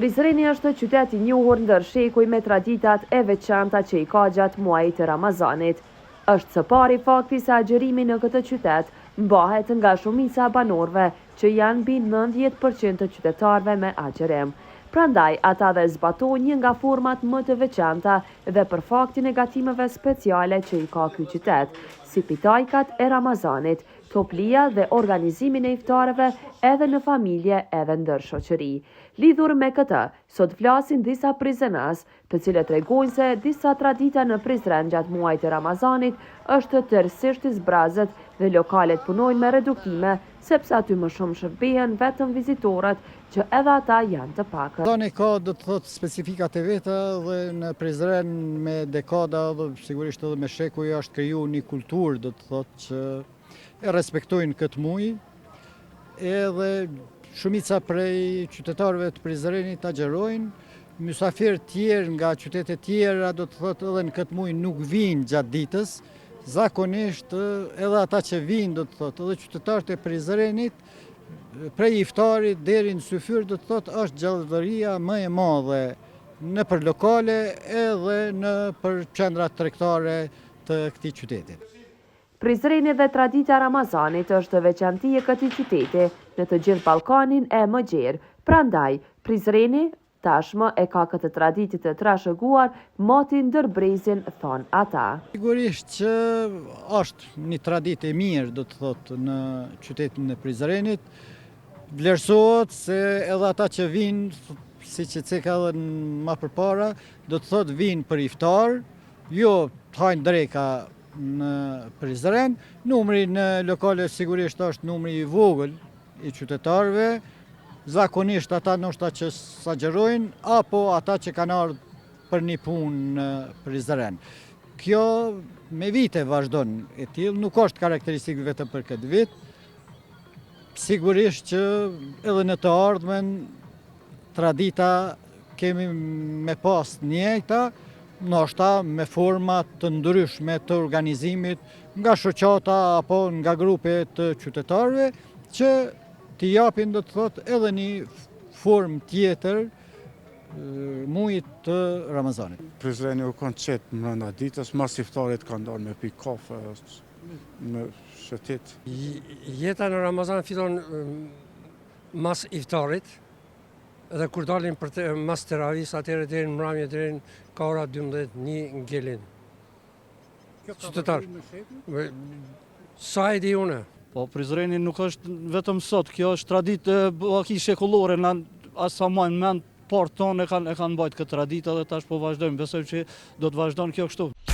Prizreni është qytet i njohur ndër shekuj me traditat e veçanta që i ka gjatë muajit të Ramazanit. Është së pari fakti se agjerimi në këtë qytet mbahet nga shumica e banorëve, që janë mbi 90% të qytetarëve me agjerim. Prandaj, ata dhe zbatojnë një nga format më të veçanta dhe për faktin e gatimeve speciale që i ka ky qytet, si pitajkat e Ramazanit, toplia dhe organizimin e iftareve edhe në familje edhe ndër shoqëri. Lidhur me këtë, sot flasin disa prizrenas, të cilët tregojnë se disa tradita në Prizren gjatë muajit të Ramazanit është tërësisht i zbrazët dhe lokalet punojnë me reduktime, sepse aty më shumë shërbihen vetëm vizitorët që edhe ata janë të pakët. Ramazani ka do të thotë specifikat e veta dhe në Prizren me dekada dhe sigurisht edhe me shekuj është kriju një kulturë do të thotë që e respektojnë këtë muaj, edhe shumica prej qytetarëve të Prizrenit agjerojnë, mysafirë tjerë nga qytetet tjera do të thotë edhe në këtë muaj nuk vinë gjatë ditës, zakonisht edhe ata që vinë do të thotë edhe qytetarët e Prizrenit prej iftarit deri në syfyr do të thotë është gjallëria më e madhe në për lokale edhe në për qendrat tregtare të këtij qyteti. Prizreni dhe tradita Ramazanit është veçanti e këtij qyteti në të gjithë Ballkanin e më gjerë. Prandaj, Prizreni tashmë e ka këtë traditë të trashëguar moti ndër brezin, thonë ata. Sigurisht që është një traditë e mirë do të thotë në qytetin e Prizrenit. Vlerësohet se edhe ata që vinë, siç e ceka edhe më përpara, do të thotë vinë për iftar, jo të hajnë dreka në Prizren. Numri në lokale sigurisht është numri i vogël i qytetarëve, zakonisht ata ndoshta që s'agjerojnë apo ata që kanë ardhur për një punë në Prizren. Kjo me vite vazhdon e tillë, nuk është karakteristik vetëm për këtë vit. Sigurisht që edhe në të ardhmen tradita kemi me pas njëjta, ndoshta me forma të ndryshme të organizimit nga shoqata apo nga grupe të qytetarëve që t'i japin do të thotë edhe një formë tjetër muajit të Ramazanit. Prizreni u kanë qetë brenda ditës, mas iftarit kanë dalë me pi kafe në shëtit. Jeta në Ramazan fiton mas iftarit, edhe kur dalin për mas teravis, atëherë deri në mramje, deri në ka ora 12:01 ngelin. Qytetar. Sa e di unë? Po, Prizreni nuk është vetëm sot, kjo është traditë aki shekullore, as sa majnë mend, por tonë e kanë mbajtë këtë traditë dhe tash po vazhdojmë, besoj që do të vazhdojnë kjo kështu.